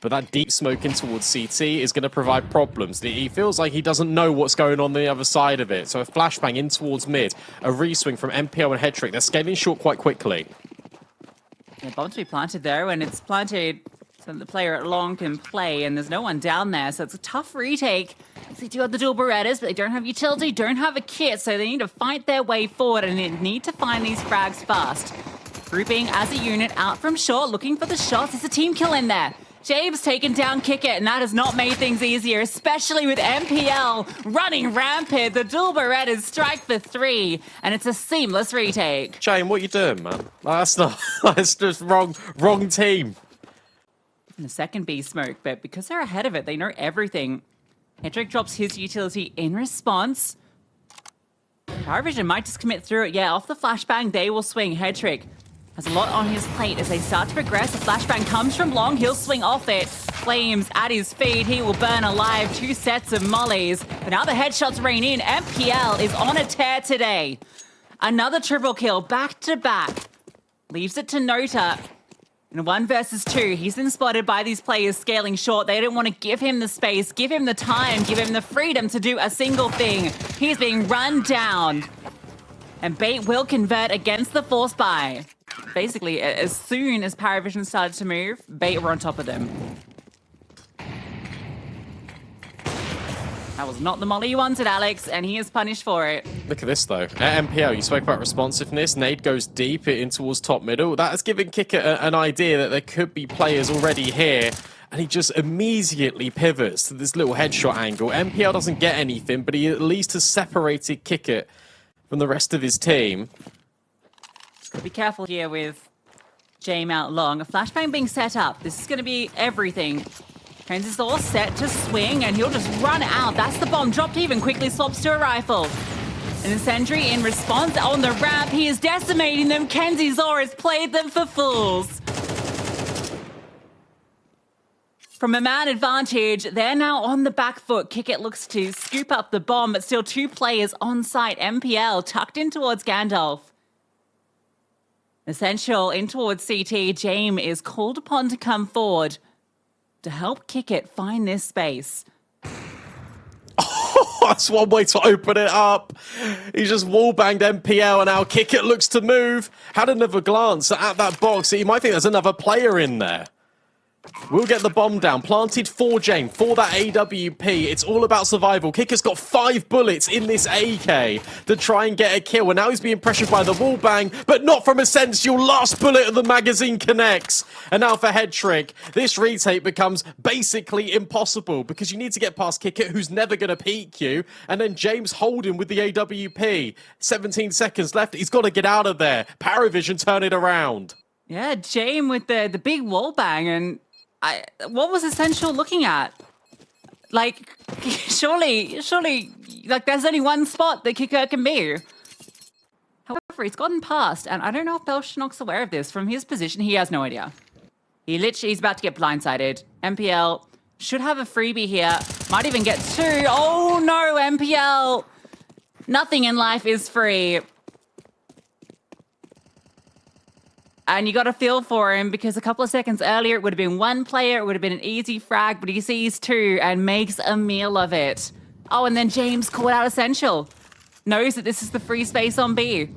but that deep smoke in towards CT is going to provide problems. He feels like he doesn't know what's going on the other side of it. So a flashbang in towards mid, a reswing from MPL and Headtrick. They're scaling short quite quickly. Yeah, bomb to be planted there, and it's planted so the player at long can play, and there's no one down there, so it's a tough retake. They do have the dual Berettas, but they don't have utility, don't have a kit, so they need to fight their way forward, and they need to find these frags fast. Grouping as a unit out from short, looking for the shots. There's a team kill in there. James taken down Kick It, and that has not made things easier, especially with MPL running rampant. The dual Berettas strike for 3, and it's a seamless retake. James, what are you doing, man? That's not. That's just wrong team. In the second B smoke, but because they're ahead of it, they know everything. Hedrick drops his utility in response. PARIVISION might just commit through it. Yeah, off the flashbang, they will swing. Hedrick has a lot on his plate as they start to progress. The flashbang comes from long. He'll swing off it. Flames at his feet. He will burn alive. 2 sets of mollies. But now the headshots rain in. MPL is on a tear today. Another triple kill back to back. Leaves it to Nota. In 1 versus 2, he's been spotted by these players scaling short. They don't want to give him the space, give him the time, give him the freedom to do a single thing. He's being run down. And Bait will convert against the force buy. Basically, as soon as PARIVISION started to move, Bait were on top of them. That was not the molly you wanted, Alex, and he is punished for it. Look at this, though. At MPL, you spoke about responsiveness. Nade goes deep in towards top middle. That has given Kicker an idea that there could be players already here, and he just immediately pivots to this little headshot angle. MPL doesn't get anything, but he at least has separated Kicker from the rest of his team. Be careful here with Jame out long. A flashbang being set up. This is going to be everything. Kenz is all set to swing, and he'll just run out. That's the bomb. Dropped even quickly, swaps to a rifle. An incendiary in response on the ramp. He is decimating them. Kenzie Zor has played them for fools. From a man advantage, they're now on the back foot. Kickit looks to scoop up the bomb, but still 2 players on site. MPL tucked in towards Gandalf. Essential in towards CT. Jame is called upon to come forward to help Kickit find this space. Oh, that's one way to open it up. He just wallbanged MPL, and now Kickit looks to move. Had another glance at that box. He might think there's another player in there. We'll get the bomb down. Planted for Jane, for that AWP. It's all about survival. Kicker's got 5 bullets in this AK to try and get a kill. And now he's being pressured by the wall bang, but not from Essential. Last bullet of the magazine connects. And now for Headtrick, this retake becomes basically impossible because you need to get past Kicker, who's never going to peek you. And then James Holden with the AWP. 17 seconds left. He's got to get out of there. PARIVISION turn it around. Yeah, Jame with the big wall bang, and what was Essential looking at? Like, surely, like, there's only one spot that Kicker can be. However, he's gotten past, and I don't know if Belshnock's aware of this. From his position, he has no idea. He's about to get blindsided. MPL should have a freebie here. Might even get 2. Oh, no, MPL. Nothing in life is free. And you got to feel for him because a couple of seconds earlier, it would have been 1 player. It would have been an easy frag, but he sees 2 and makes a meal of it. Oh, and then James called out Essential. Knows that this is the free space on B.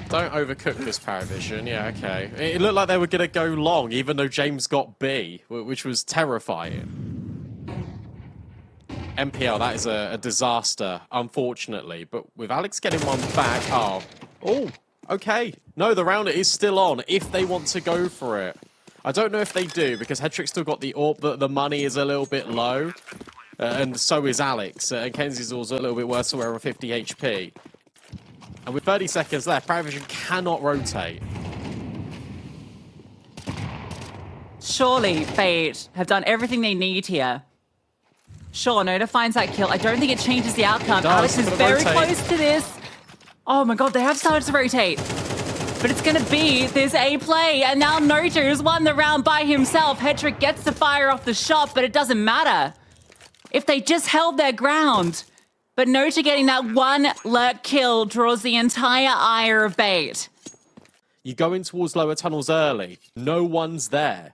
Don't overcook this, PARIVISION. Yeah, okay. It looked like they were going to go long, even though James got B, which was terrifying. MPL, that is a disaster, unfortunately. But with Alex getting one back, oh. Okay. No, the rounder is still on if they want to go for it. I don't know if they do because Headtrick's still got the AWP, but the money is a little bit low. And so is Alex. And Kenzie's also a little bit worse, so we're on 50 HP. And with 30 seconds left, PARIVISION cannot rotate. Surely Fate have done everything they need here. Sure, Nota finds that kill. I don't think it changes the outcome. Alex is very close to this. Oh my god, they have started to rotate. But it's going to be this A play. And now Nota has won the round by himself. Headtrick gets to fire off the shot, but it doesn't matter. If they just held their ground. But Nota getting that 1 lurk kill draws the entire ire of Bait. You go in towards lower tunnels early. No one's there.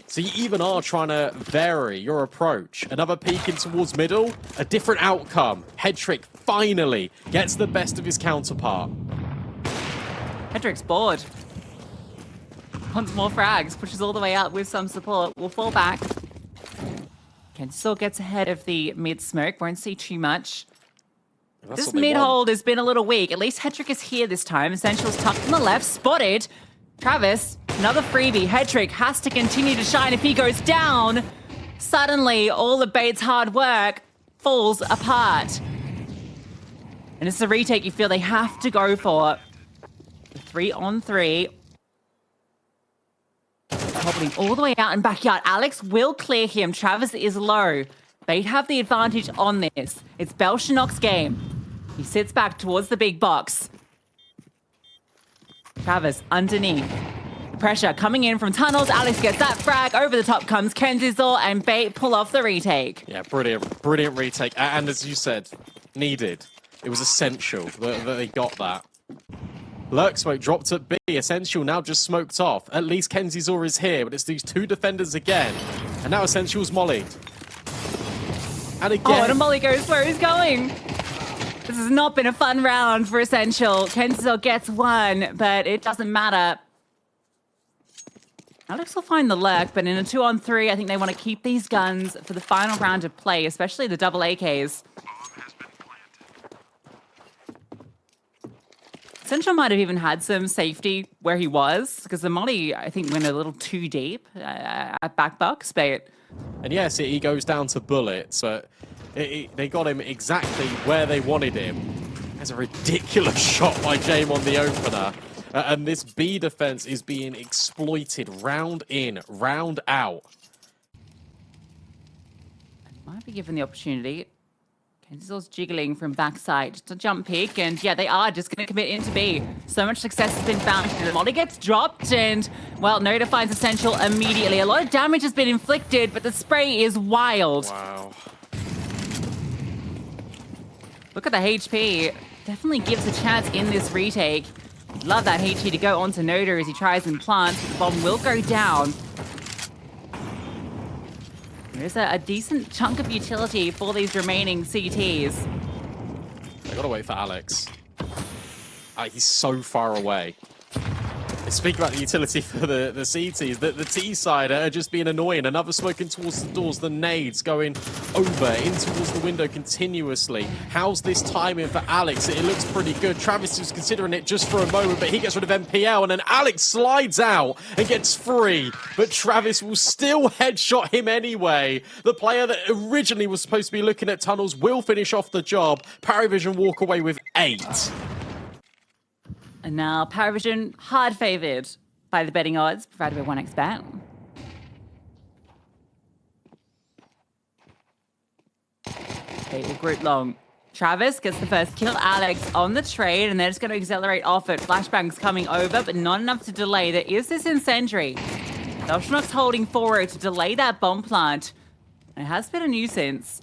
So you even are trying to vary your approach. Another peek in towards middle, a different outcome. Headtrick finally gets the best of his counterpart. Hedrick's bored. Wants more frags, pushes all the way up with some support. Will fall back. Kenzo gets ahead of the mid smoke. Won't see too much. This mid hold has been a little weak. At least Hedrick is here this time. Essential's tucked on the left. Spotted. Travis, another freebie. Hedrick has to continue to shine. If he goes down, suddenly all the bait's hard work falls apart. And it's a retake you feel they have to go for. 3-on-3. Hobbling all the way out in backyard. Alex will clear him. Travis is low. They'd have the advantage on this. It's Belshanock's game. He sits back towards the big box. Travis underneath. The pressure coming in from tunnels. Alex gets that frag. Over the top comes Kenzizor and Bait pull off the retake. Yeah, brilliant. Brilliant retake. And as you said, needed. It was essential that they got that. Lurk smoke dropped at B. Essential now just smoked off. At least Kenzizor is here, but it's these two defenders again. And now Essential's mollied. And again. Oh, and a molly goes where he's going. This has not been a fun round for Essential. Kenzizor gets one, but it doesn't matter. Alex will find the lurk, but in a 2-on-3, I think they want to keep these guns for the final round of play, especially the double AKs. Essential might have even had some safety where he was, because the molly, I think, went a little too deep at back box, but... And yes, he goes down to bullets, but they got him exactly where they wanted him. There's a ridiculous shot by Jame on the opener. And this B defense is being exploited round in, round out. Might be given the opportunity. Kenzizor's jiggling from backside to jump peek, and yeah, they are just going to commit into B. So much success has been found. The molly gets dropped, and, well, Noda finds Essential immediately. A lot of damage has been inflicted, but the spray is wild. Wow. Look at the HP. Definitely gives a chance in this retake. Love that HE to go onto Noda as he tries and plants. The bomb will go down. There's a decent chunk of utility for these remaining CTs. They gotta wait for Alex. He's so far away. Speak about the utility for the CTs. The T side are just being annoying. Another smoking towards the doors. The nades going over in towards the window continuously. How's this timing for Alex? It looks pretty good. Travis is considering it just for a moment, but he gets rid of MPL, and then Alex slides out and gets free. But Travis will still headshot him anyway. The player that originally was supposed to be looking at tunnels will finish off the job. PARIVISION walk away with 8. And now PARIVISION hard favoured by the betting odds provided by 1xBet. They will group long. Travis gets the first kill. Alex on the trade, and they're just going to accelerate off it. Flashbang's coming over, but not enough to delay. There is this incendiary. Belshanock's holding forward to delay that bomb plant. And it has been a nuisance.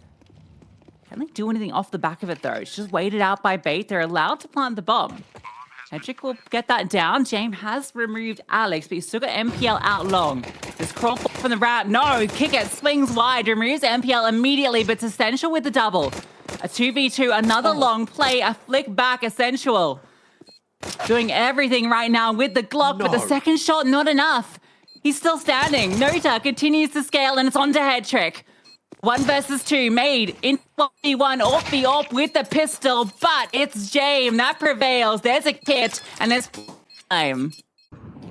Can't they do anything off the back of it, though? It's just waited out by Bait. They're allowed to plant the bomb. Hedrick will get that down. Jame has removed Alex, but he's still got MPL out long. This crawl from the route. No, kick it, swings wide, removes MPL immediately, but it's Essential with the double. A 2v2, another long play, a flick back, Essential. Doing everything right now with the Glock, but the second shot, not enough. He's still standing. Nota continues to scale, and it's on to Hedrick. 1 versus 2 made in 1v1 off the op with the pistol, but it's Jame that prevails. There's a kit, and there's time.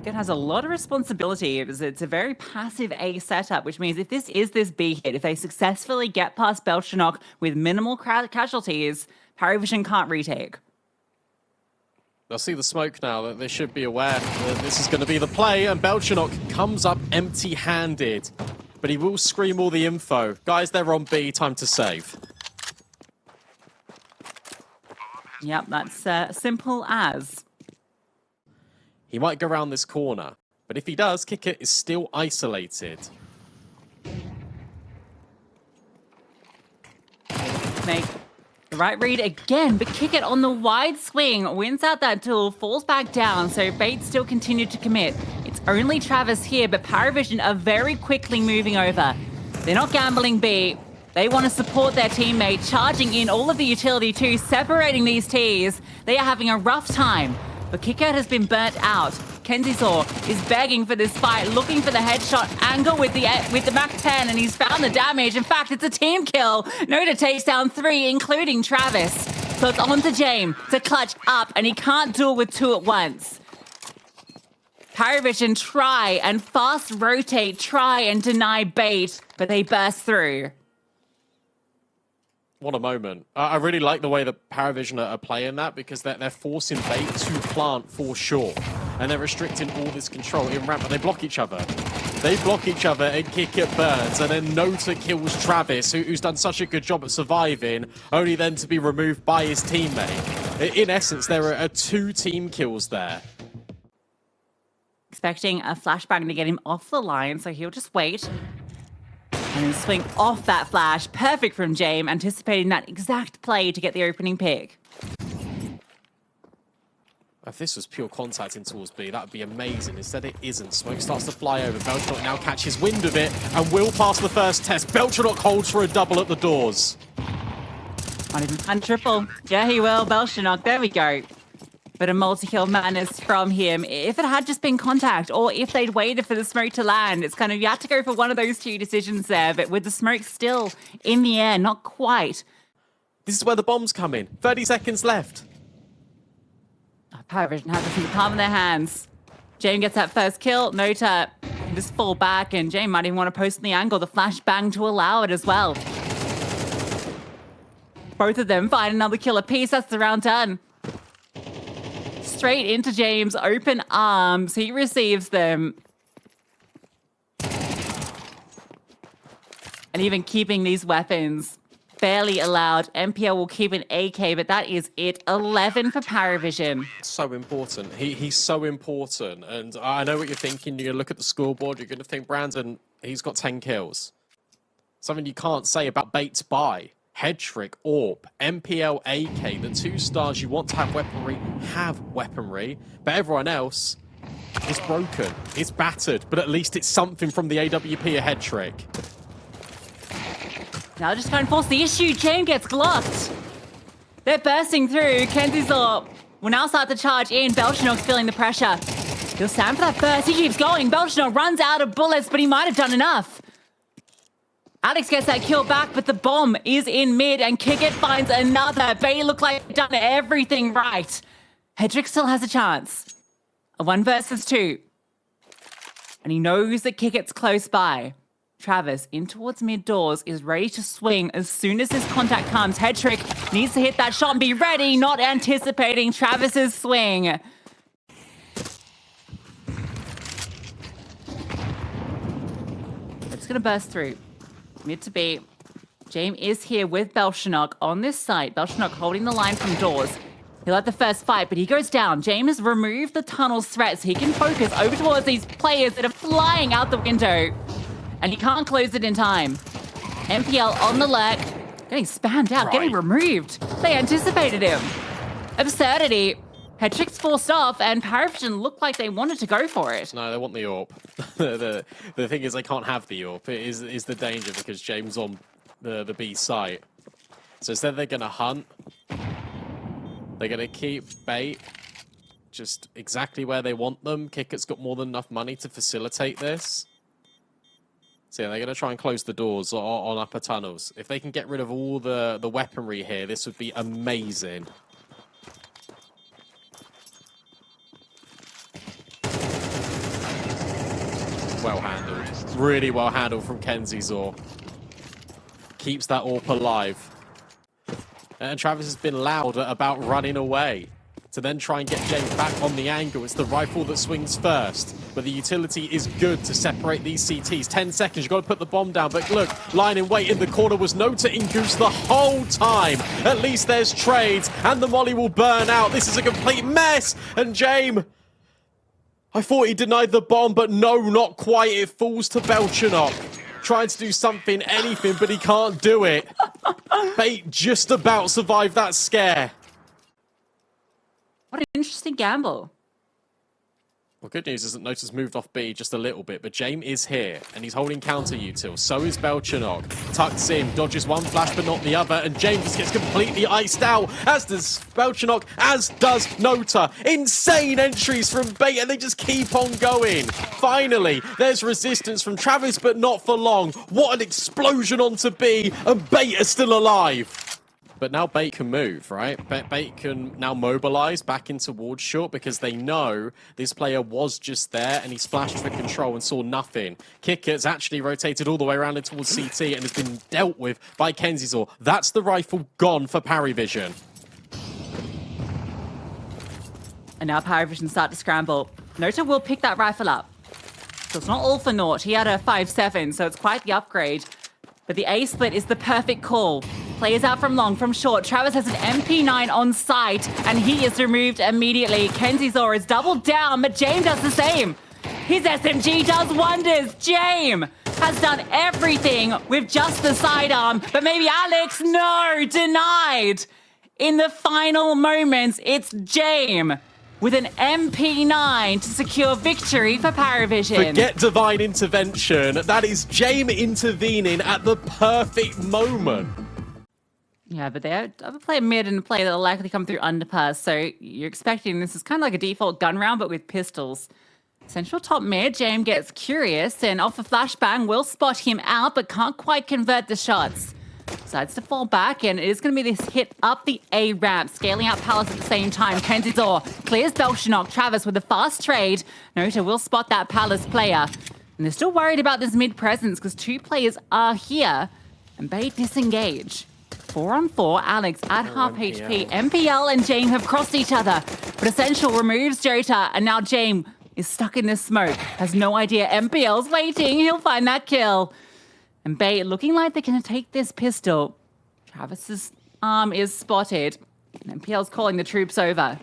It has a lot of responsibility. It's a very passive A setup, which means if this is this B hit, if they successfully get past Belshanock with minimal casualties, PARIVISION can't retake. They'll see the smoke now. That they should be aware that this is going to be the play, and Belshanock comes up empty-handed. But he will scream all the info. Guys, they're on B. Time to save. Yep, that's simple as. He might go around this corner, but if he does, Kickit is still isolated. Make the right read again, but Kickit on the wide swing, wins out that duel, falls back down, so Bait still continued to commit. It's It's only Travis here, but PARIVISION are very quickly moving over. They're not gambling B. They want to support their teammate, charging in all of the utility too, separating these Ts. They are having a rough time, but Kickout has been burnt out. Kenzizor is begging for this fight, looking for the headshot angle with the MAC-10, and he's found the damage. In fact, it's a team kill. Nota takes down 3, including Travis. So it's on to James to clutch up, and he can't do it with 2 at once. PARIVISION try and fast rotate, try and deny bait, but they burst through. What a moment. I really like the way that PARIVISION are playing that, because they're forcing bait to plant for sure. And they're restricting all this control in ramp, but they block each other. They block each other and kick it burns, and then Nota kills Travis, who's done such a good job at surviving, only then to be removed by his teammate. In essence, there are 2 team kills there. Expecting a flashbang to get him off the line, so he'll just wait. And then swing off that flash. Perfect from James, anticipating that exact play to get the opening pick. If this was pure contact in towards B, that would be amazing. Instead, it isn't. Smoke starts to fly over. Belchanock now catches wind of it and will pass the first test. Belchanock holds for a double at the doors. Might even find triple. Yeah, he will. Belchanock. There we go. But a multi-kill madness from him. If it had just been contact, or if they'd waited for the smoke to land, it's kind of, you had to go for one of those 2 decisions there, but with the smoke still in the air, not quite. This is where the bombs come in. 30 seconds left. PARIVISION has this in the palm of their hands. James gets that first kill. Nota can just fall back, and James might even want to post in the angle, the flashbang to allow it as well. Both of them find another kill apiece. That's the round done. Straight into James, open arms. He receives them. And even keeping these weapons barely allowed. MPL will keep an AK, but that is it. 11 for PARIVISION. So important. He's so important. And I know what you're thinking. You're going to look at the scoreboard. You're going to think, Brandon, he's got 10 kills. Something you can't say about Bates By. Head Trick, AWP, MPL, AK, the 2 stars you want to have weaponry, have weaponry. But everyone else is broken. It's battered. But at least it's something from the AWP, a Head Trick. Now just try and force the issue. James gets glocked. They're bursting through. Kenzizor will now start to charge in. Belchanock's feeling the pressure. He'll stand for that burst. He keeps going. Belchanock runs out of bullets, but he might have done enough. Alex gets that kill back, but the bomb is in mid, and Kickit finds another. They look like they've done everything right. Hedrick still has a chance. A 1 versus 2. And he knows that Kickit's close by. Travis, in towards mid doors, is ready to swing as soon as his contact comes. Hedrick needs to hit that shot and be ready, not anticipating Travis's swing. It's going to burst through. Mid to B. James is here with Belchanock on this site. Belchanock holding the line from doors. He'll have the first fight, but he goes down. James has removed the tunnel's threat, so he can focus over towards these players that are flying out the window. And he can't close it in time. MPL on the lurk. Getting spammed out, getting removed. They anticipated him. Absurdity. Hedrick's forced off, and PARIVISION looked like they wanted to go for it. No, they want the AWP. the thing is, they can't have the AWP. It is the danger, because James on the B site. So instead, they're going to hunt. They're going to keep bait just exactly where they want them. Kickit's got more than enough money to facilitate this. So yeah, they're going to try and close the doors on upper tunnels. If they can get rid of all the weaponry here, this would be amazing. Well handled. Really well handled from Kenzizor. Keeps that AWP alive. And Travis has been loud about running away. To then try and get James back on the angle. It's the rifle that swings first. But the utility is good to separate these CTs. 10 seconds, you've got to put the bomb down. But look, lying in wait in the corner was Nota in Goose the whole time. At least there's trades, and the molly will burn out. This is a complete mess. And James, I thought he denied the bomb, but no, not quite. It falls to Belchanock. Trying to do something, anything, but he can't do it. Bait just about survived that scare. What an interesting gamble. Well, good news is that Nota's moved off B just a little bit, but James is here, and he's holding counter util. So is Belchanok. Tucks in, dodges one flash, but not the other, and James just gets completely iced out, as does Belchanok, as does Nota. Insane entries from Bait, and they just keep on going. Finally, there's resistance from Travis, but not for long. What an explosion onto B, and Bait is still alive. But now Bait can move, right? Bait can now mobilize back in towards short because they know this player was just there and he's flashed for control and saw nothing. Kicker's actually rotated all the way around in towards CT and has been dealt with by Kenzizor. That's the rifle gone for PARIVISION. And now PARIVISION start to scramble. Nota will pick that rifle up. So it's not all for naught. He had a 5.7, so it's quite the upgrade. But the A split is the perfect call. Players out from long, from short. Travis has an MP9 on site, and he is removed immediately. Kenzizor is doubled down, but James does the same. His SMG does wonders. James has done everything with just the sidearm, but maybe Alex, no, denied. In the final moments, it's James with an MP9 to secure victory for PARIVISION. Forget divine intervention. That is James intervening at the perfect moment. Yeah, but they have a player mid and a player that will likely come through underpass, so you're expecting this is kind of like a default gun round, but with pistols. Central top mid, James gets curious, and off a flashbang will spot him out, but can't quite convert the shots. Decides to fall back, and it is going to be this hit up the A ramp, scaling out Palace at the same time. Kenzizor clears Belchanok. Travis with a fast trade. Nota will spot that Palace player. And they're still worried about this mid presence because two players are here, and they disengage. 4-on-4, Alex at half HP. MPL and James have crossed each other, but Essential removes Jota, and now James is stuck in this smoke. Has no idea. MPL's waiting. He'll find that kill. And Bay looking like they're going to take this pistol. Travis's arm is spotted. And MPL's calling the troops over.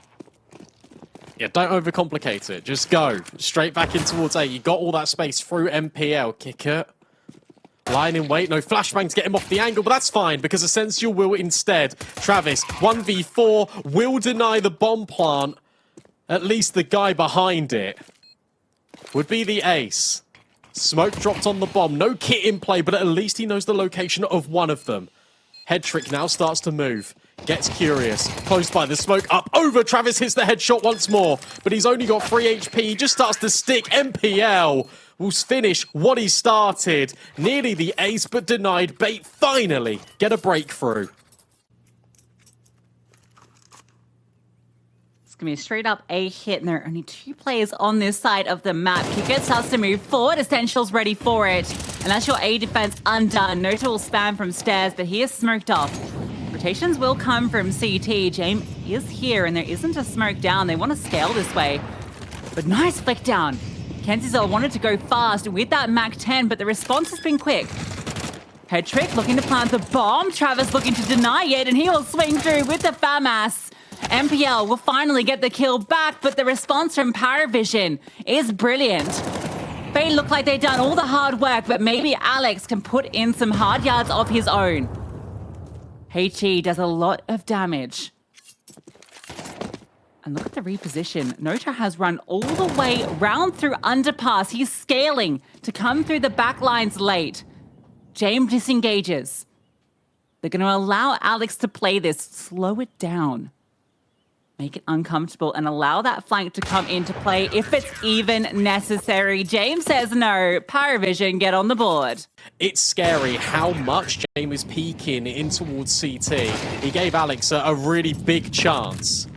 Yeah, don't overcomplicate it. Just go straight back in towards A. You got all that space through MPL. Kicker. Lying in wait. No flashbang to get him off the angle, but that's fine because Essential will instead. Travis, 1v4, will deny the bomb plant. At least the guy behind it would be the ace. Smoke dropped on the bomb. No kit in play, but at least he knows the location of one of them. Head trick now starts to move. Gets curious. Close by the smoke. Up over. Travis hits the headshot once more, but he's only got 3 HP. He just starts to stick. MPL will finish what he started. Nearly the ace, but denied. Bait finally get a breakthrough. It's going to be a straight up A hit, and there are only 2 players on this side of the map. Kicker starts to move forward. Essential's ready for it. And that's your A defense undone. Nota will spam from stairs, but he is smoked off. Rotations will come from CT. James is here, and there isn't a smoke down. They want to scale this way. But nice flick down. Kenzizor wanted to go fast with that Mac 10, but the response has been quick. Head trick looking to plant the bomb. Travis looking to deny it, and he will swing through with the FAMAS. MPL will finally get the kill back, but the response from PARIVISION is brilliant. They look like they've done all the hard work, but maybe Alex can put in some hard yards of his own. HE does a lot of damage. And look at the reposition. Nota has run all the way round through underpass. He's scaling to come through the back lines late. James disengages. They're going to allow Alex to play this. Slow it down. Make it uncomfortable and allow that flank to come into play if it's even necessary. James says no. PARIVISION get on the board. It's scary how much James is peeking in towards CT. He gave Alex a really big chance,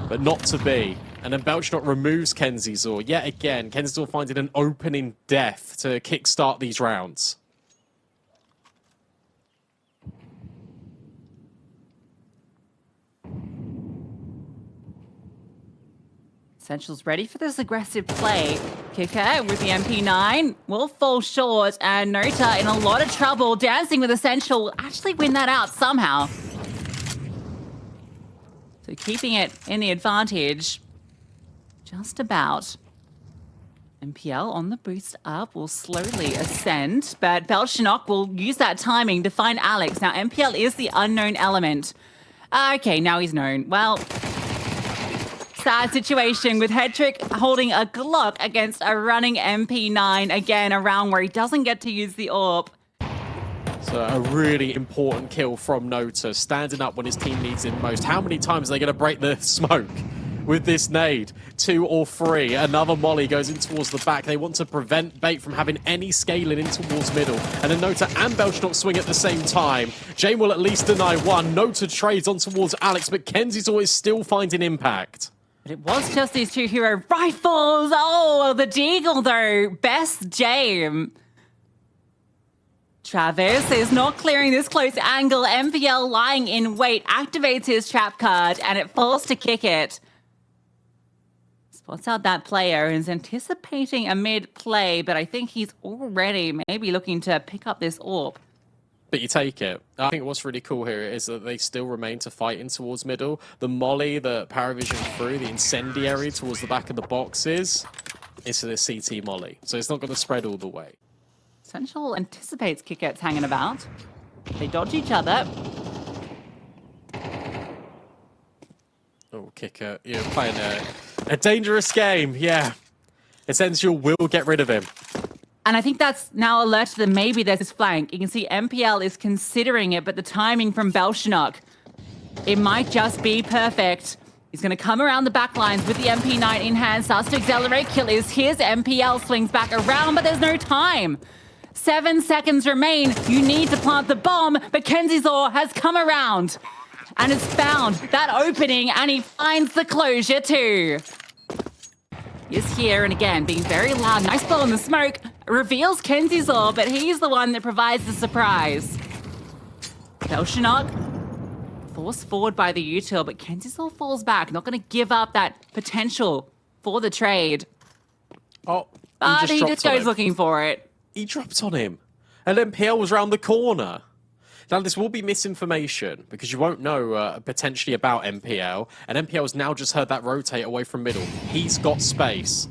but not to be. And then Belchanok removes Kenzizor. Yet again, Kenzizor finding an opening death to kickstart these rounds. Essential's ready for this aggressive play. Kicker with the MP9 will fall short, and Nota in a lot of trouble. Dancing with Essential will actually win that out somehow. So keeping it in the advantage, just about. MPL on the boost up will slowly ascend, but Belchanok will use that timing to find Alex. Now, MPL is the unknown element. Okay, now he's known. Well, sad situation with Hedrick holding a Glock against a running MP9. Again, a round where he doesn't get to use the AWP. So a really important kill from Nota, standing up when his team needs him most. How many times are they going to break the smoke with this nade? 2 or 3. Another molly goes in towards the back. They want to prevent Bait from having any scaling in towards middle. And then Nota and Belchnok swing at the same time. Jane will at least deny one. Nota trades on towards Alex, but Kenzie's always still finding impact. But it was just these 2 hero rifles. Oh, the Deagle though. Best Jame. Travis is not clearing this close angle. MPL lying in wait, activates his trap card, and it falls to kick it. Spots out that player and is anticipating a mid-play, but I think he's already maybe looking to pick up this AWP. But you take it. I think what's really cool here is that they still remain to fight in towards middle. The molly, the PARIVISION through, the incendiary towards the back of the boxes, it's a CT molly. So it's not going to spread all the way. Essential anticipates Kiket's hanging about. They dodge each other. Oh, Kicker, you're playing a dangerous game, yeah. Essential will get rid of him. And I think that's now alerted them maybe there's this flank. You can see MPL is considering it, but the timing from Belchnok, it might just be perfect. He's going to come around the back lines with the MP9 in hand, starts to accelerate. Kill is his. MPL swings back around, but there's no time. 7 seconds remain. You need to plant the bomb, but Kenzizor has come around and has found that opening, and he finds the closure too. He's here, and again, being very loud. Nice blow in the smoke. Reveals Kenzizor, but he's the one that provides the surprise. Belchnok forced forward by the util, but Kenzizor falls back. Not going to give up that potential for the trade. Oh, But he just goes looking for it. He dropped on him. And then PL was round the corner. Now, this will be misinformation because you won't know potentially about MPL. And MPL has now just heard that rotate away from middle. He's got space.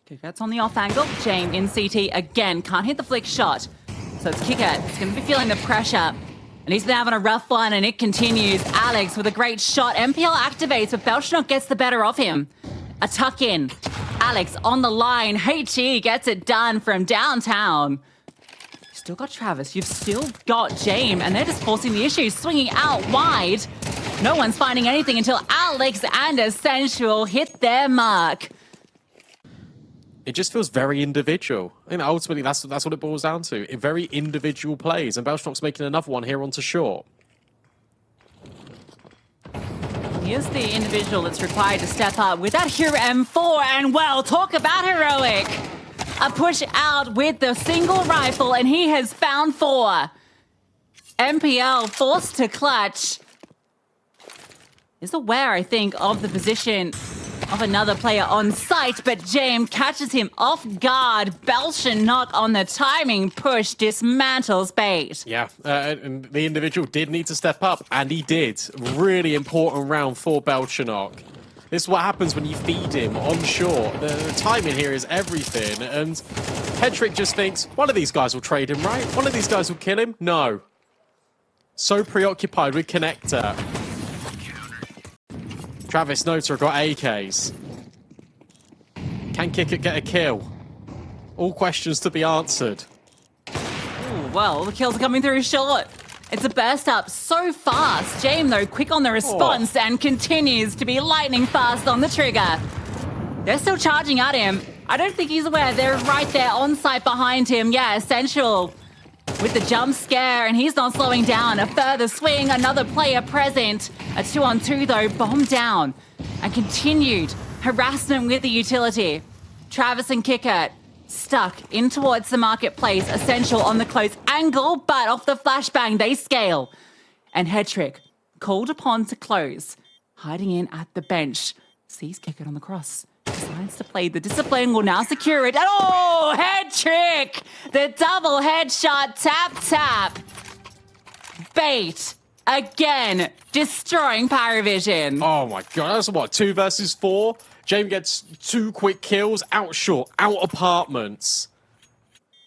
Kiket's on the off angle. Jame in CT again. Can't hit the flick shot. So it's Kiket. It's going to be feeling the pressure. And he's been having a rough one, and it continues. Alex with a great shot. MPL activates, but Belchnok gets the better of him. A tuck in. Alex on the line. HE gets it done from downtown. You've still got Travis. You've still got Jame, and they're just forcing the issue. Swinging out wide. No one's finding anything until Alex and Essential hit their mark. It just feels very individual. I mean, ultimately, that's what it boils down to. Very individual plays, and Belchnok's making another one here onto short. Here's the individual that's required to step up with that hero M4, and well, talk about heroic. A push out with the single rifle, and he has found 4. MPL forced to clutch. Is aware, I think, of the position of another player on site, but Jame catches him off guard. Belchnok on the timing push dismantles Bait. Yeah, and the individual did need to step up, and he did. Really important round for Belchnok. This is what happens when you feed him on short. The timing here is everything, and Hedrick just thinks, one of these guys will trade him, right? One of these guys will kill him? No. So preoccupied with Connector. Travis Nota have got AKs. Can Kicket get a kill? All questions to be answered. Ooh, well, the kills are coming through short. It's a burst up so fast. Jame, though, quick on the response and continues to be lightning fast on the trigger. They're still charging at him. I don't think he's aware. They're right there on site behind him. Yeah, Essential with the jump scare, and he's not slowing down. A further swing, another player present. A 2-on-2, though, bombed down. And continued harassment with the utility. Travis and Kicker stuck in towards the marketplace. Essential on the close angle, but off the flashbang, they scale. And Hedrick, called upon to close, hiding in at the bench, sees Kicker on the cross. Decides to play the discipline, will now secure it. And oh, Hedrick! The double headshot, tap. Bait, again, destroying PARIVISION. Oh my god, that's what, 2 versus 4? Jame gets 2 quick kills, out short, out apartments.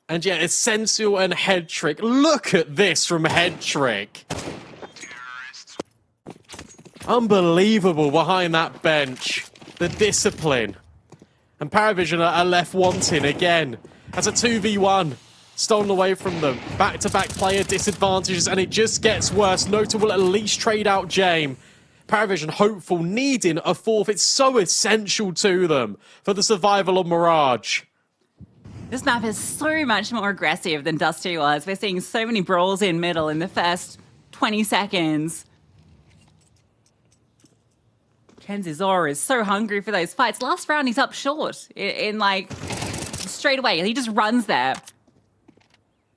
And yeah, Essential and Hedrick. Look at this from Hedrick. Unbelievable behind that bench. The discipline. And PARIVISION are left wanting again. That's a 2v1. Stolen away from them. Back-to-back player disadvantages, and it just gets worse. Nota will at least trade out Jame. PARIVISION hopeful, needing a fourth. It's so essential to them for the survival of Mirage. This map is so much more aggressive than Dusty was. We're seeing so many brawls in middle in the first 20 seconds. Kenzie Zora is so hungry for those fights. Last round, he's up short in like, straight away. He just runs there.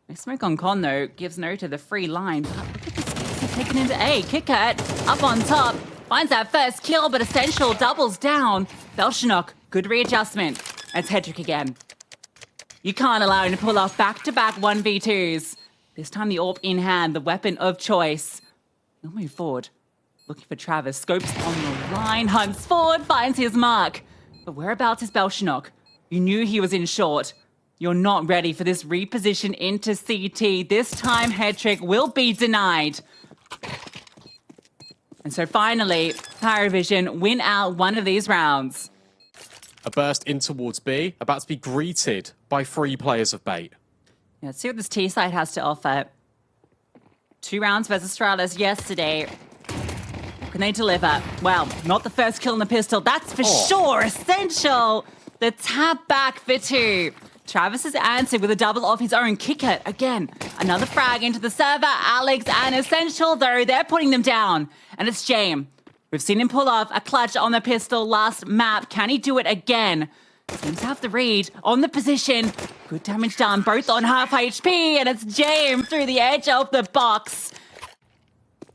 No smoke on Con, though, gives Nota the free line. But look at the space he's taken into A. Kickert up on top. Finds that first kill, but Essential doubles down. Belchanok, good readjustment. It's Hedrick again. You can't allow him to pull off back-to-back 1v2s. This time the AWP in hand, the weapon of choice. He'll move forward. Looking for Travis. Scopes on the line. Hunts forward. Finds his mark. But whereabouts is Belchanok? You knew he was in short. You're not ready for this reposition into CT. This time, Hedrick will be denied. And so finally, PARIVISION win out one of these rounds. A burst in towards B, about to be greeted by 3 players of bait. Yeah, let's see what this T side has to offer. 2 rounds versus Astralis yesterday. Can they deliver? Well, not the first kill in the pistol, that's for sure. Essential. The tap back for 2. Travis has answered with a double off his own. Kickert again. Another frag into the server. Alex and Essential, though, they're putting them down. And it's Jame. We've seen him pull off a clutch on the pistol last map. Can he do it again? Seems to have the read on the position. Good damage done, both on half HP, and it's Jame through the edge of the box.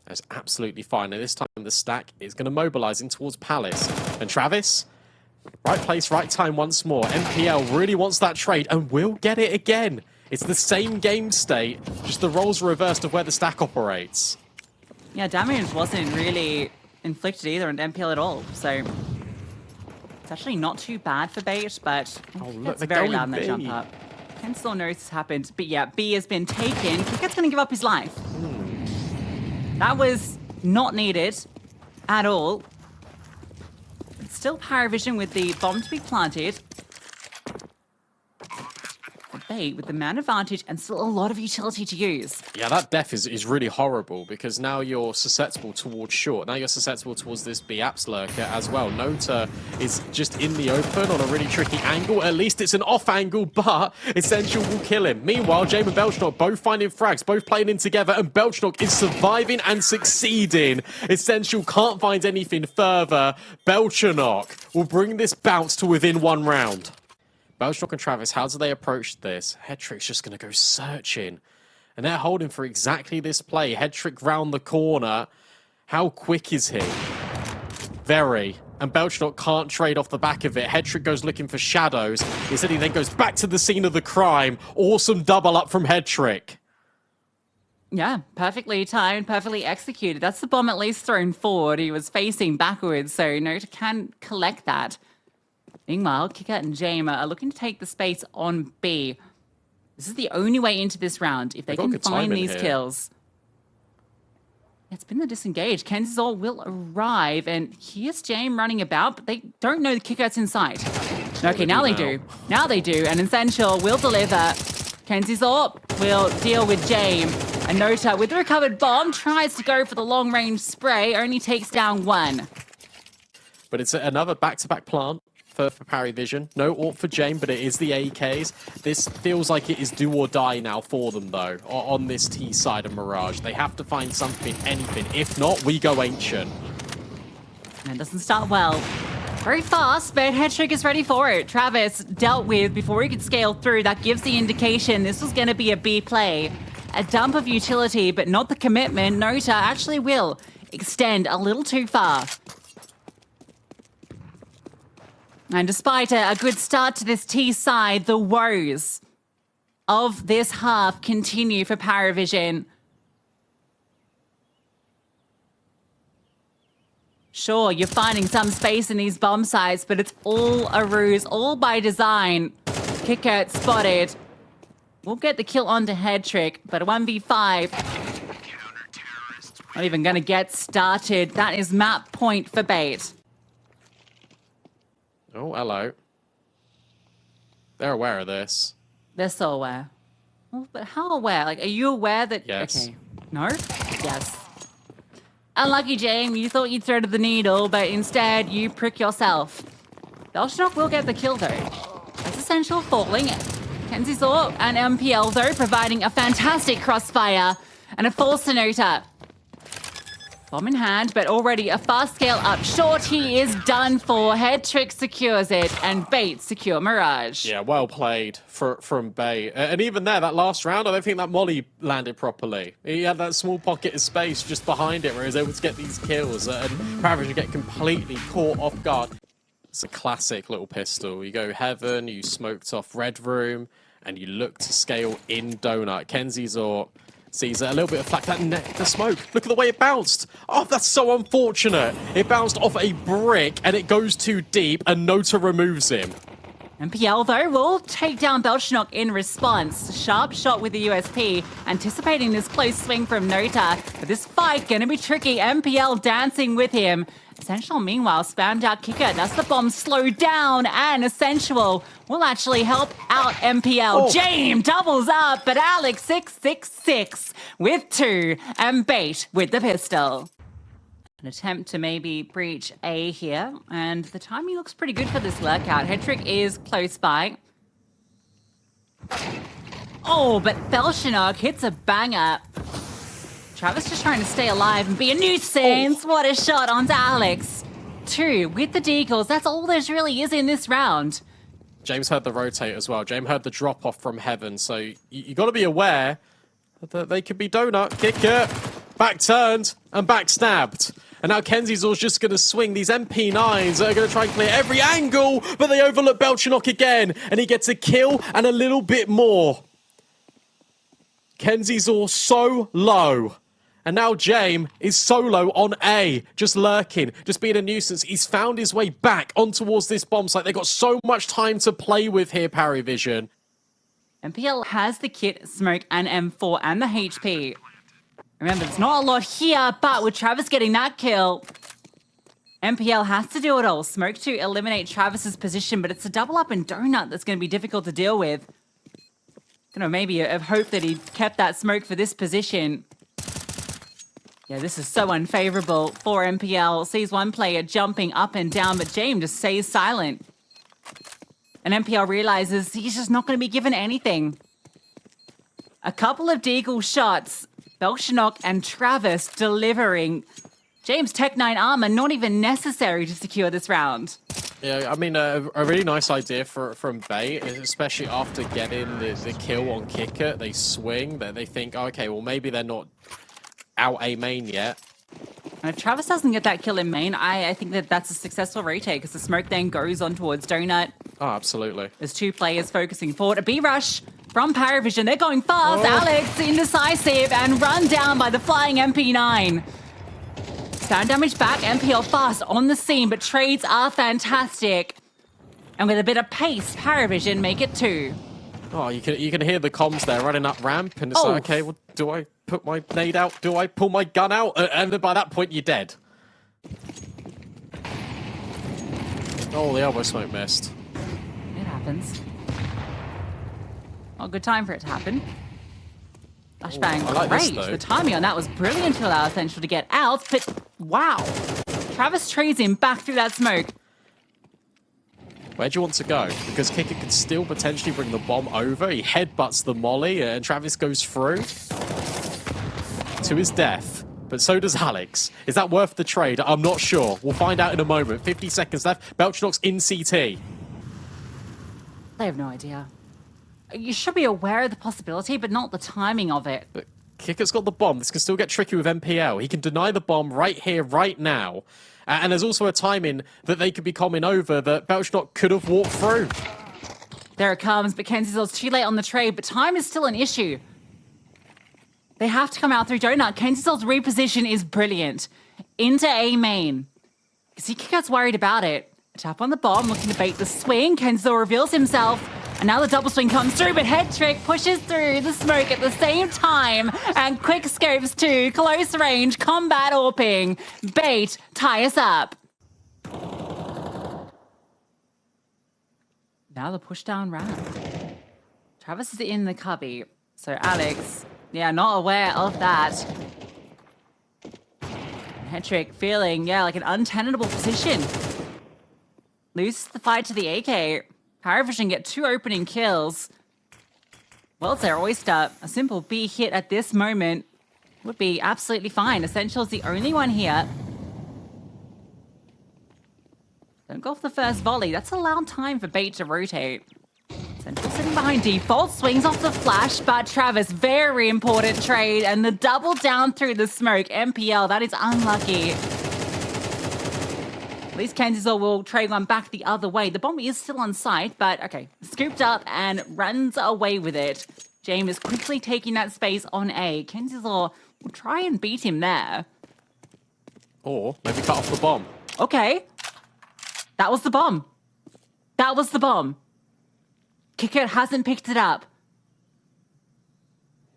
That's absolutely fine. And this time the stack is going to mobilize in towards Palace. And Travis, right place, right time once more. MPL really wants that trade and will get it again. It's the same game state, just the roles reversed of where the stack operates. Yeah, damage wasn't really inflicted either on MPL at all, so it's actually not too bad for bait, but it's very loud in that jump up. Ken still knows this happened, but yeah, B has been taken. Kickert's going to give up his life. That was not needed at all. It's still PARIVISION with the bomb to be planted. Bait with the man advantage and still a lot of utility to use. Yeah, that def is really horrible because now you're susceptible towards short. Now you're susceptible towards this B-Apps lurker as well. Nota is just in the open on a really tricky angle. At least it's an off angle, but Essential will kill him. Meanwhile, Jame and Belchanok both finding frags, both playing in together, and Belchanok is surviving and succeeding. Essential can't find anything further. Belchanok will bring this bounce to within 1 round. Belchanok and Travis, how do they approach this? Hedrick's just going to go searching. And they're holding for exactly this play. Hedrick round the corner. How quick is he? Very. And Belchanok can't trade off the back of it. Hedrick goes looking for shadows. Instead, he then goes back to the scene of the crime. Awesome double up from Hedrick. Yeah, perfectly timed, perfectly executed. That's the bomb at least thrown forward. He was facing backwards, so Nota can collect that. Meanwhile, Kickert and Jame are looking to take the space on B. This is the only way into this round. If they can find these kills. It's been the disengage. Kenzor will arrive, and here's Jame running about, but they don't know the Kickert's inside. Okay, now they do. Now they do, and Essential will deliver. Kenzor will deal with Jame. And Nota, with the recovered bomb, tries to go for the long-range spray, only takes down 1. But it's another back-to-back plant for PARIVISION. No AWP for Jame, but it is the AKs. This feels like it is do or die now for them, though, on this T side of Mirage. They have to find something, anything. If not, we go Ancient. And it doesn't start well. Very fast, but Hedrick is ready for it. Travis dealt with before he could scale through. That gives the indication this was going to be a B play. A dump of utility, but not the commitment. Nota actually will extend a little too far. And despite a good start to this T side, the woes of this half continue for PARIVISION. Sure, you're finding some space in these bomb sites, but it's all a ruse, all by design. Kickert spotted. We'll get the kill onto Hedrick, but a 1v5. Not even going to get started. That is map point for bait. Oh, hello. They're aware of this. They're so aware. Well, but how aware? Like, are you aware that... Yes. Okay. No? Yes. Unlucky, James. You thought you'd threaded the needle, but instead you prick yourself. Belshnock will get the kill, though. That's Essential falling. Kenzie and MPL, though, providing a fantastic crossfire and a false Sonota. Bomb in hand, but already a fast scale up short. He is done for. Head trick secures it, and bait secure Mirage. Yeah, well played from Bay. And even there, that last round, I don't think that molly landed properly. He had that small pocket of space just behind it where he was able to get these kills. And PARIVISION get completely caught off guard. It's a classic little pistol. You go Heaven, you smoked off Red Room, and you look to scale in Donut. Kenzie sees a little bit of flack. The smoke. Look at the way it bounced. Oh, that's so unfortunate. It bounced off a brick and it goes too deep and Nota removes him. MPL, though, will take down Belshnock in response. Sharp shot with the USP, anticipating this close swing from Nota. But this fight going to be tricky. MPL dancing with him. Essential, meanwhile, spammed out kicker. That's the bomb slowed down, and Essential will actually help out MPL. Oh. James doubles up, but Alex 666 with 2, and Bait with the pistol. An attempt to maybe breach A here, and the timing looks pretty good for this workout. Headtrick is close by. Oh, but Belshnock hits a banger. Travis just trying to stay alive and be a nuisance. Oh. What a shot onto Alex. 2 with the deagles. That's all there really is in this round. James heard the rotate as well. James heard the drop off from Heaven. So you got to be aware that they could be Donut, kicker, back turned and back stabbed. And now Kenzie's just going to swing these MP9s that are going to try and clear every angle, but they overlook Belshnock again. And he gets a kill and a little bit more. Kenzie's so low. And now James is solo on A, just lurking, just being a nuisance. He's found his way back on towards this bomb site. They've got so much time to play with here, PARIVISION. MPL has the kit, smoke, and M4, and the HP. Remember, there's not a lot here, but with Travis getting that kill, MPL has to do it all. Smoke to eliminate Travis's position, but it's a double up in Donut that's going to be difficult to deal with. You know, maybe have hoped that he kept that smoke for this position. Yeah, this is so unfavorable for MPL. Sees one player jumping up and down, but James just stays silent. And MPL realizes he's just not going to be given anything. A couple of deagle shots. Belshnock and Travis delivering. James Tech 9 armor not even necessary to secure this round. Yeah, I mean, a really nice idea from Bay, especially after getting the kill on kicker. They swing, they think, oh, okay, well, maybe they're not out A main yet. And if Travis doesn't get that kill in main, I think that's a successful retake because the smoke then goes on towards Donut. Oh, absolutely. There's 2 players focusing forward. A B-rush from PARIVISION. They're going fast. Oh. Alex indecisive and run down by the flying MP9. Sound damage back. MPL fast on the scene, but trades are fantastic. And with a bit of pace, PARIVISION make it 2. Oh, you can hear the comms there running up ramp, and it's like, okay, well, do I put my nade out? Do I pull my gun out? And by that point, you're dead. Oh, the elbow smoke missed. It happens. Not a good time for it to happen. Flashbang, like great. this, The timing on that was brilliant to allow Essential to get out, but wow. Travis trades him back through that smoke. Where do you want to go? Because Kicker could still potentially bring the bomb over. He headbutts the molly, and Travis goes through to his death. But so does Alex. Is that worth the trade? I'm not sure. We'll find out in a moment. 50 seconds left. Belshnock's in CT. I have no idea. You should be aware of the possibility, but not the timing of it. But Kicker's got the bomb. This can still get tricky with MPL. He can deny the bomb right here, right now. And there's also a timing that they could be coming over that Belshnock could have walked through. There it comes, but Kenzie's too late on the trade, but time is still an issue. They have to come out through Donut. Kenzie's reposition is brilliant. Into A main. Because he gets worried about it. A tap on the bomb, looking to bait the swing. Kenzo reveals himself. And now the double swing comes through, but Head Trick pushes through the smoke at the same time. And quick scopes too, close range, combat AWPing. Bait, tie us up. Now the push down round. Travis is in the cubby. So Alex, yeah, not aware of that. Head Trick feeling, yeah, like an untenable position. Loses the fight to the AK. PARIVISION get 2 opening kills. Well, it's their oyster. A simple B hit at this moment would be absolutely fine. Essential is the only one here. Don't go off the first volley. That's allowed time for Bait to rotate. Essential sitting behind default, swings off the flash, but Travis, very important trade, and the double down through the smoke. MPL, that is unlucky. At least Kenzizor will trade one back the other way. The bomb is still on site, but okay. Scooped up and runs away with it. James is quickly taking that space on A. Kenzizor will try and beat him there. Or maybe cut off the bomb. Okay. That was the bomb. That was the bomb. Kicker hasn't picked it up.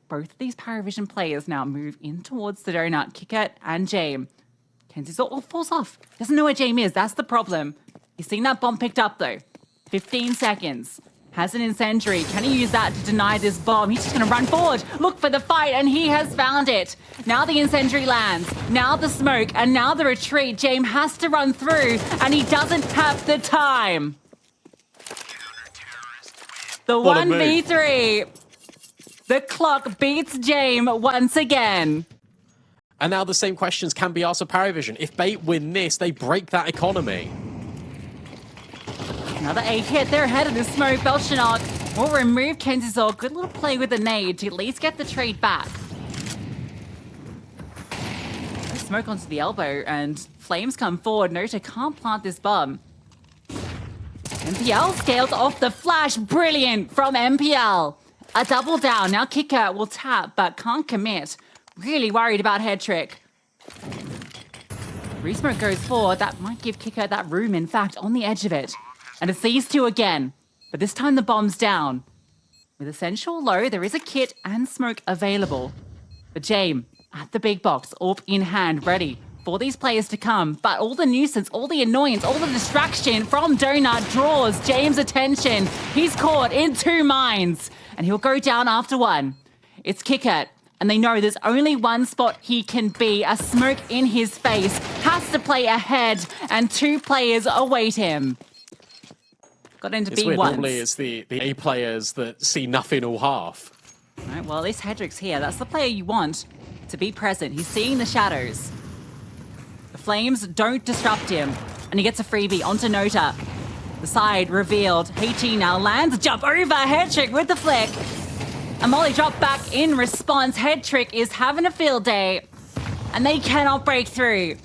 Both of these PARIVISION players now move in towards the donut. Kicker and James. Kenzizor all falls off. Doesn't know where James is. That's the problem. He's seen that bomb picked up, though. 15 seconds. Has an incendiary. Can he use that to deny this bomb? He's just going to run forward, look for the fight, and he has found it. Now the incendiary lands. Now the smoke, and now the retreat. James has to run through, and he doesn't have the time. The 1v3. The clock beats James once again. And now the same questions can be asked of PARIVISION. If Bait win this, they break that economy. Another A hit. They're ahead of the smoke. Belchanok will remove Kenzizor. Good little play with the nade to at least get the trade back. Smoke onto the elbow, and Flames come forward. Nota can't plant this bomb. MPL scales off the flash. Brilliant from MPL. A double down. Now Kicker will tap, but can't commit. Really worried about Head Trick. Resmoke goes forward. That might give Kicker that room, in fact, on the edge of it. And it's these two again. But this time the bomb's down. With Essential low, there is a kit and smoke available. But James, at the big box, AWP in hand, ready for these players to come. But all the nuisance, all the annoyance, all the distraction from Donut draws James' attention. He's caught in 2 minds. And he'll go down after 1. It's Kicker. And they know there's only one spot he can be. A smoke in his face. Has to play ahead. And 2 players await him. Got into B1. Normally it's the A players that see nothing or half. All right, well, at least Hedrick's here. That's the player you want to be present. He's seeing the shadows. The Flames don't disrupt him. And he gets a freebie onto Nota. The side revealed. HT now lands. Jump over. Head Trick with the flick. A molly drop back in response. Head Trick is having a field day. And they cannot break through.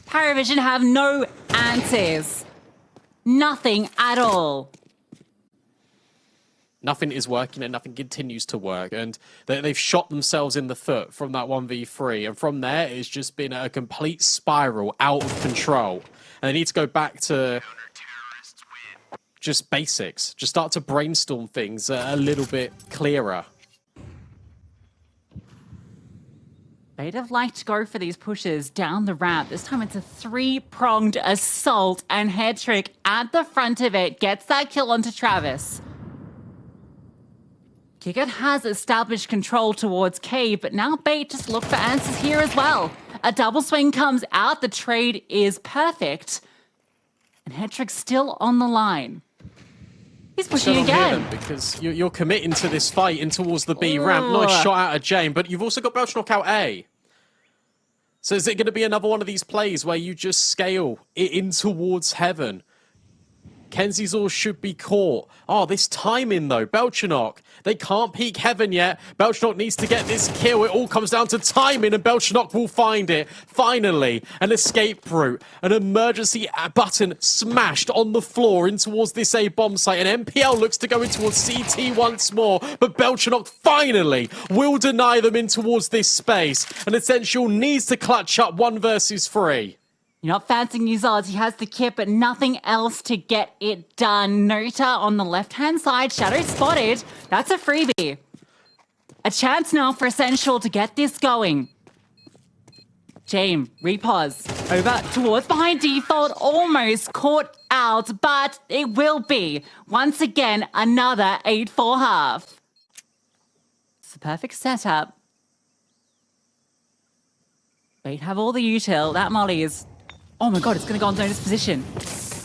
PARIVISION have no answers. Nothing at all. Nothing is working and nothing continues to work. And they've shot themselves in the foot from that 1v3. And from there, it's just been a complete spiral out of control. And they need to go back to just basics. Just start to brainstorm things a little bit clearer. They'd have liked to go for these pushes down the ramp. This time it's a 3-pronged assault, and Head Trick at the front of it gets that kill onto Travis. Kicker has established control towards K, but now Bait just look for answers here as well. A double swing comes out. The trade is perfect. And Head Trick's still on the line. He's pushing again. Because you're committing to this fight in towards the B ramp. Nice shot out of Jane, but you've also got Belchanok out A. So is it going to be another one of these plays where you just scale it in towards heaven? Kenzizor should be caught. Oh, this timing though. Belchanok, they can't peek heaven yet. Belchanok needs to get this kill. It all comes down to timing, and Belchanok will find it. Finally, an escape route. An emergency button smashed on the floor in towards this A bomb site. And MPL looks to go in towards CT once more. But Belchanok finally will deny them in towards this space. And Essential needs to clutch up 1 versus 3. You're not fancying his odds. He has the kit, but nothing else to get it done. Nota on the left-hand side. Shadow spotted. That's a freebie. A chance now for Essential to get this going. James, repause. Over towards behind default. Almost caught out, but it will be, once again, another 8-4 half. It's the perfect setup. Bait have all the util. That molly is... Oh my god, it's going to go on Nota's position.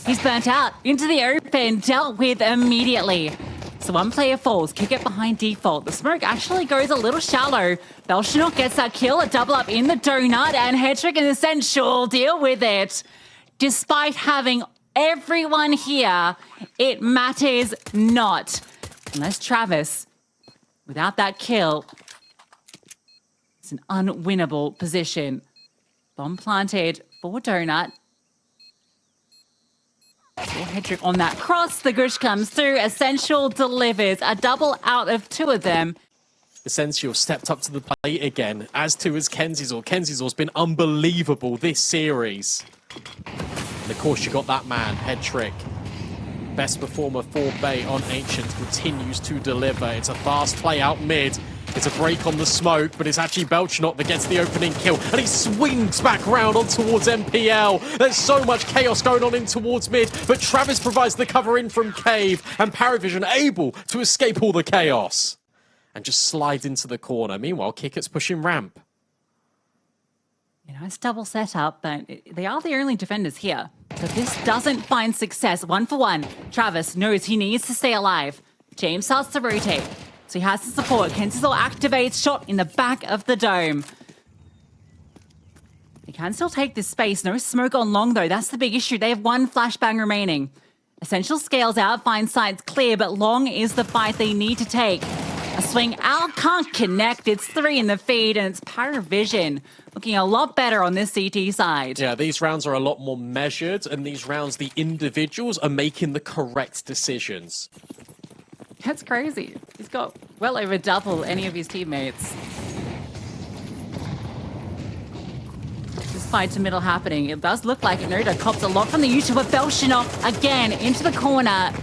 He's burnt out. Into the open. Dealt with immediately. So one player falls. Kick it behind default. The smoke actually goes a little shallow. Belchenot gets that kill. A double up in the donut. And Hedrick and Essential deal with it. Despite having everyone here, it matters not. Unless Travis, without that kill, it's an unwinnable position. Bomb planted for Donut. Hedrick on that cross. The gush comes through. Essential delivers a double out of 2 of them. Essential stepped up to the plate again, as to his Kenzizor. Kenzizor's been unbelievable this series. And of course, you got that man, Hedrick. Best performer for Bay on Ancient, continues to deliver. It's a fast play out mid. It's a break on the smoke, but it's actually Belchenot that gets the opening kill. And he swings back round on towards MPL. There's so much chaos going on in towards mid, but Travis provides the cover in from Cave, and PARIVISION able to escape all the chaos. And just slide into the corner. Meanwhile, Kickert's pushing ramp. You know, it's double setup, but they are the only defenders here. So this doesn't find success. 1-for-1. Travis knows he needs to stay alive. James starts to rotate. So he has the support. Kenzizor activates. Shot in the back of the dome. He can still take this space. No smoke on long, though. That's the big issue. They have 1 flashbang remaining. Essential scales out, finds sides clear, but long is the fight they need to take. A swing out, can't connect. It's 3 in the feed, and it's PARIVISION looking a lot better on this CT side. Yeah, these rounds are a lot more measured, and these rounds, the individuals are making the correct decisions. That's crazy. He's got well over double any of his teammates. This fight to middle happening. It does look like it. Nota cops a lot from the YouTube of Belchenot again into the corner.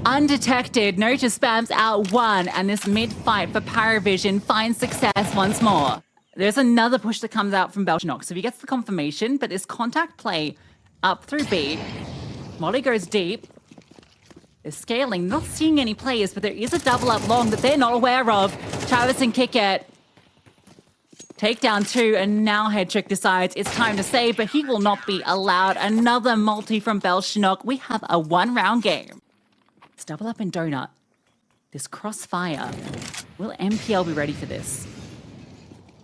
Undetected. Nota spams out 1, and this mid-fight for PARIVISION finds success once more. There's another push that comes out from Belchenot. So he gets the confirmation, but this contact play up through B. Molly goes deep. They're scaling, not seeing any players, but there is a double up long that they're not aware of. Travis and Kickett take down 2, and now Hedrick decides it's time to save, but he will not be allowed. Another multi from Belchenot. We have a 1-round game. It's double up in Donut. This crossfire. Will MPL be ready for this?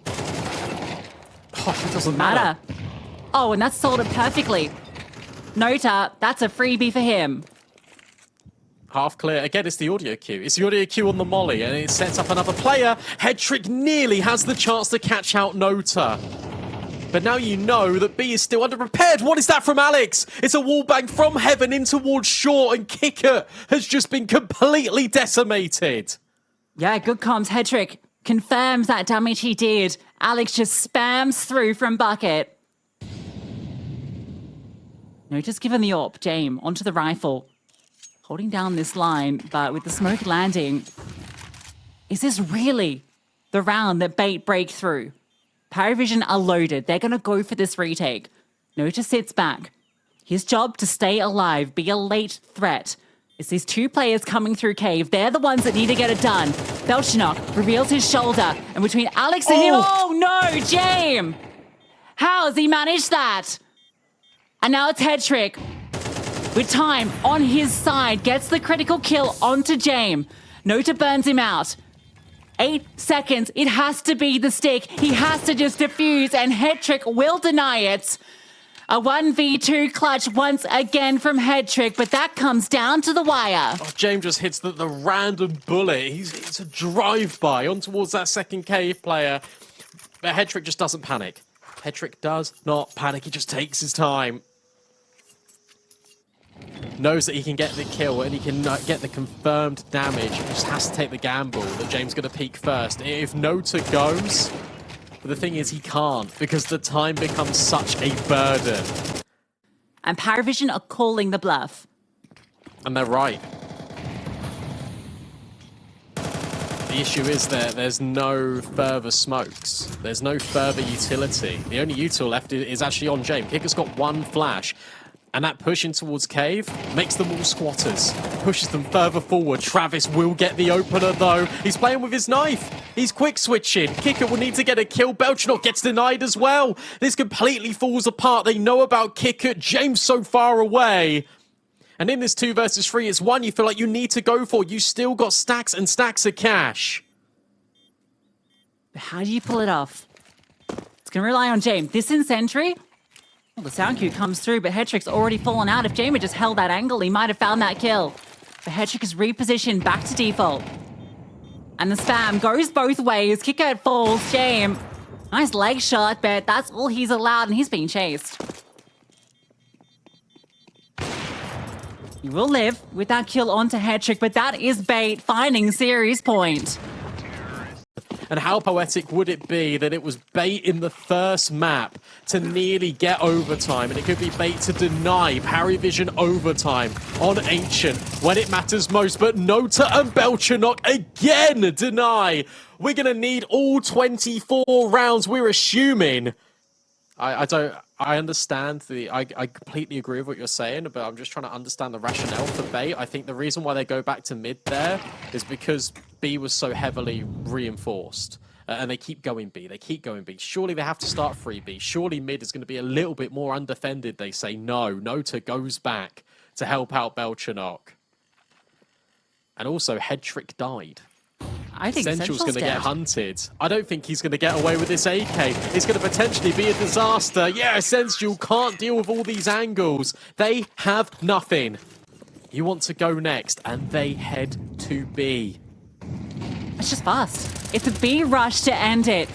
Oh, it doesn't matter. Oh, and that's sold it perfectly. Nota, that's a freebie for him. Half clear. Again, it's the audio cue. It's the audio cue on the molly, and it sets up another player. Hedrick nearly has the chance to catch out Nota. But now you know that B is still underprepared. What is that from Alex? It's a wallbang from heaven in towards short, and Kicker has just been completely decimated. Yeah, good comms. Hedrick confirms that damage he did. Alex just spams through from bucket. Nota's given the AWP. James onto the rifle. Holding down this line, but with the smoke landing, is this really the round that Bait break through? PARIVISION are loaded. They're going to go for this retake. Nota sits back. His job to stay alive, be a late threat. It's these 2 players coming through Cave. They're the ones that need to get it done. Belchenot reveals his shoulder, and between Alex and him, oh no, James! How has he managed that? And now it's Hedrick. With time on his side, gets the critical kill onto James. Nota burns him out. 8 seconds. It has to be the stick. He has to just defuse, and Hedrick will deny it. A 1v2 clutch once again from Hedrick, but that comes down to the wire. Oh, James just hits the random bullet. It's a drive-by on towards that second Cave player. But Hedrick just doesn't panic. Hedrick does not panic. He just takes his time. Knows that he can get the kill and he can get the confirmed damage. He just has to take the gamble that James is going to peek first. If Nota goes, but the thing is he can't, because the time becomes such a burden. And PARIVISION are calling the bluff. And they're right. The issue is there's no further smokes. There's no further utility. The only util left is actually on James. Kicker's got one flash. And that pushing towards Cave makes them all squatters. Pushes them further forward. Travis will get the opener though. He's playing with his knife. He's quick switching. Kicker will need to get a kill. Belchnok gets denied as well. This completely falls apart. They know about Kicker. James so far away. And in this 2 versus 3, it's one you feel like you need to go for. You still got stacks and stacks of cash. But how do you pull it off? It's going to rely on James. This in Sentry. Well, the sound cue comes through, but Hetrick's already fallen out. If James had just held that angle, he might have found that kill. But Hetrick is repositioned back to default. And the spam goes both ways. Kicker falls. James. Nice leg shot, but that's all he's allowed, and he's being chased. He will live with that kill onto Hetrick, but that is bait finding series point. And how poetic would it be that it was bait in the first map to nearly get overtime, and it could be bait to deny PARIVISION overtime on Ancient when it matters most, but Nota and Belchnok again deny. We're going to need all 24 rounds, we're assuming. I understand I completely agree with what you're saying, but I'm just trying to understand the rationale for bait. I think the reason why they go back to mid there is because B was so heavily reinforced. And they keep going B. They keep going B. Surely they have to start 3B. Surely mid is going to be a little bit more undefended. They say no. Nota goes back to help out Belchnok. And also, Hetrick died. I think Essential's going to get hunted. I don't think he's going to get away with this AK. It's going to potentially be a disaster. Yeah, Essential can't deal with all these angles. They have nothing. You want to go next, and they head to B. It's just fast. It's a B rush to end it.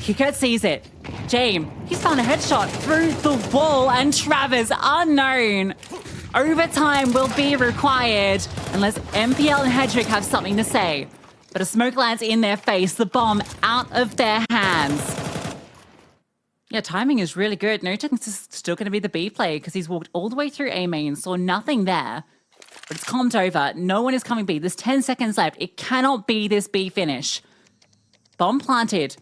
Kicker sees it. James, he's found a headshot through the wall, and Travis, unknown. Overtime will be required unless MPL and Hetrick have something to say. But a smoke lands in their face, the bomb out of their hands. Yeah, timing is really good. Nota is still going to be the B player because he's walked all the way through A main, saw nothing there. But it's calmed over. No one is coming B. There's 10 seconds left. It cannot be this B finish. Bomb planted.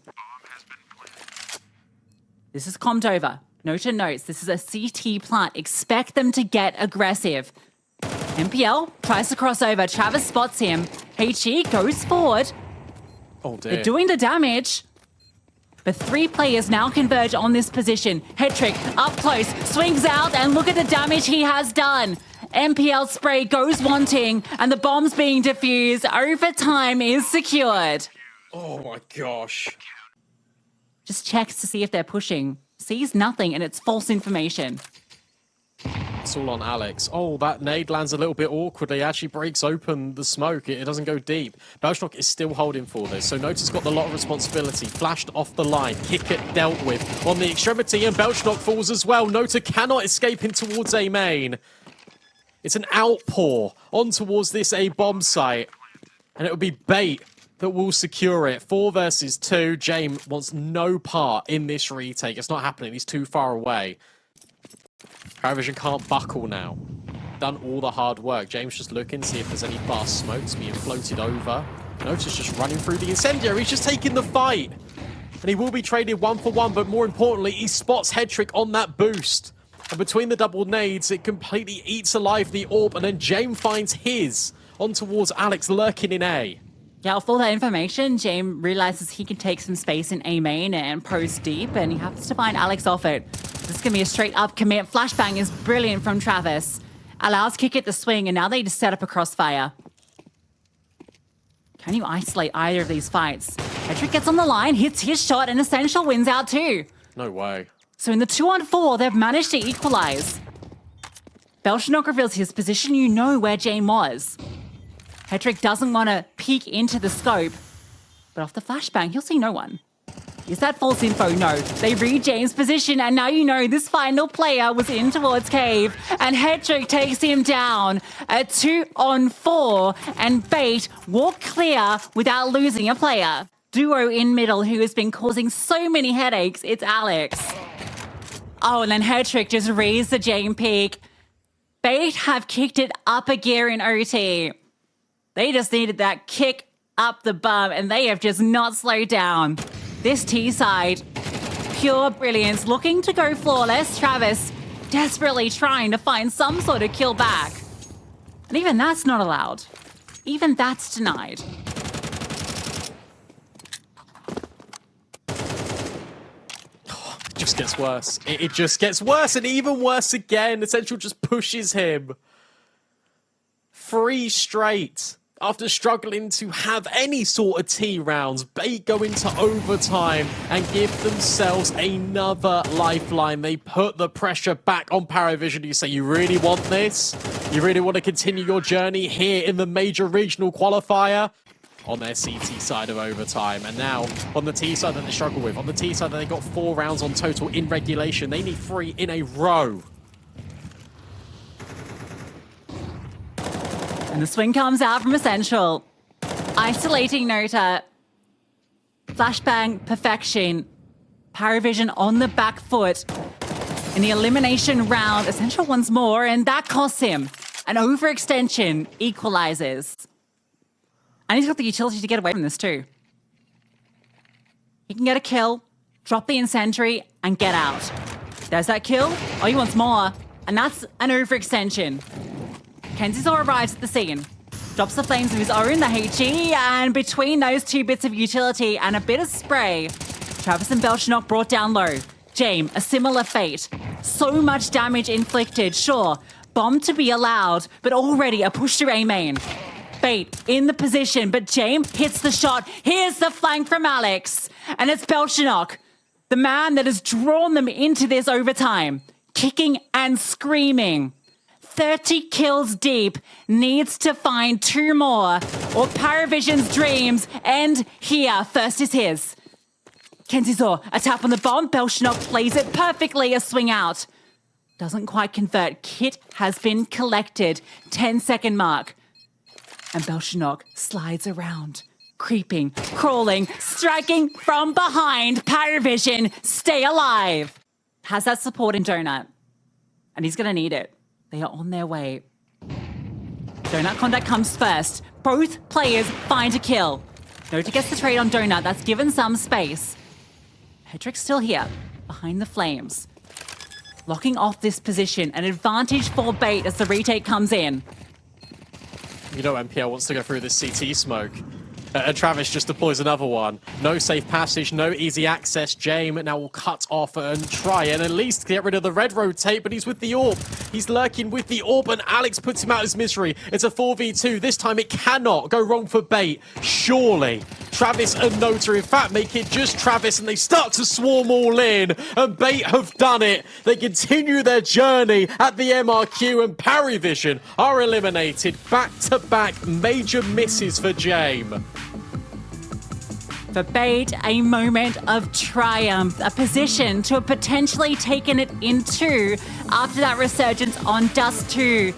This is calmed over. Nota notes this is a CT plant. Expect them to get aggressive. MPL tries to cross over. Travis spots him. HE goes forward. Oh, dear. They're doing the damage. But 3 players now converge on this position. Hetrick up close, swings out, and look at the damage he has done. MPL spray goes wanting, and the bomb's being defused. Overtime is secured. Oh my gosh. Just checks to see if they're pushing. Sees nothing, and it's false information. It's all on Alex. Oh, that nade lands a little bit awkwardly. Actually breaks open the smoke. It doesn't go deep. Belchnok is still holding for this, so Nota's got a lot of responsibility. Flashed off the line. Kicker dealt with on the extremity, and Belchnok falls as well. Nota cannot escape in towards A main. It's an outpour on towards this A bomb site, and it will be bait that will secure it. 4 versus 2. James wants no part in this retake. It's not happening. He's too far away. PARIVISION can't buckle now. Done all the hard work. James just looking, see if there's any fast smokes being floated over. Notice just running through the incendiary. He's just taking the fight. And he will be traded 1 for 1, but more importantly, he spots Hetrick on that boost. And between the double nades, it completely eats alive the AWP, and then James finds his on towards Alex lurking in A. Yeah, for that information, James realizes he can take some space in A main and post deep, and he happens to find Alex off it. This is going to be a straight up commit. Flashbang is brilliant from Travis. Allows Kick at the swing, and now they just set up a crossfire. Can you isolate either of these fights? Hetrick gets on the line, hits his shot, and Essential wins out too. No way. So in the 2-on-4, they've managed to equalize. Belchnok reveals his position. You know where James was. Hetrick doesn't want to peek into the scope, but off the flashbang, he'll see no one. Is that false info? No. They read James' position, and now you know this final player was in towards Cave, and Hetrick takes him down. A 2-on-4, and Bait walk clear without losing a player. Duo in middle who has been causing so many headaches, it's Alex. Oh, and then Hedrick just raised the Jane peak. Bait have kicked it up a gear in OT. They just needed that kick up the bum, and they have just not slowed down. This T side, pure brilliance, looking to go flawless. Travis desperately trying to find some sort of kill back. And even that's not allowed. Even that's denied. It just gets worse. It just gets worse, and even worse again. Essential just pushes him. 3 straight. After struggling to have any sort of T rounds, Bait go into overtime and give themselves another lifeline. They put the pressure back on PARIVISION. You say, you really want this? You really want to continue your journey here in the major regional qualifier? On their CT side of overtime, and now on the T side that they struggle with. On the T side that they got 4 rounds on total in regulation. They need 3 in a row. And the swing comes out from Essential. Isolating Nota. Flashbang perfection. PARIVISION on the back foot. In the elimination round, Essential once more, and that costs him. An overextension equalizes. And he's got the utility to get away from this too. He can get a kill, drop the incendiary, and get out. There's that kill. Oh, he wants more. And that's an overextension. Kenzizor arrives at the scene, drops the flames of his own, the HE, and between those 2 bits of utility and a bit of spray, Travis and Belchenok brought down low. Jame, a similar fate. So much damage inflicted, sure. Bomb to be allowed, but already a push to A main. Bait in the position, but Jame hits the shot. Here's the flank from Alex. And it's Belchenok, the man that has drawn them into this overtime, kicking and screaming. 30 kills deep, needs to find 2 more, or PARIVISION's dreams end here. First is his. Kenzizor, a tap on the bomb. Belchenok plays it perfectly, a swing out. Doesn't quite convert. Kit has been collected. 10-second mark. And Belchenok slides around, creeping, crawling, striking from behind. PARIVISION, stay alive. Has that support in Donut, and he's going to need it. They are on their way. Donut contact comes first. Both players find a kill. Nota gets the trade on Donut. That's given some space. Hedrick's still here, behind the flames. Locking off this position. An advantage for Bait as the retake comes in. You know MPL wants to go through this CT smoke. And Travis just deploys another one. No safe passage, no easy access. Jame now will cut off and try and at least get rid of the red rotate, but he's with the orb. He's lurking with the orb, and Alex puts him out of his misery. It's a 4v2. This time it cannot go wrong for Bait. Surely. Travis and Nota, in fact, make it just Travis, and they start to swarm all in, and Bait have done it. They continue their journey at the MRQ, and PARIVISION are eliminated. Back-to-back major misses for Jame. For Bait, a moment of triumph, a position to have potentially taken it into after that resurgence on Dust 2.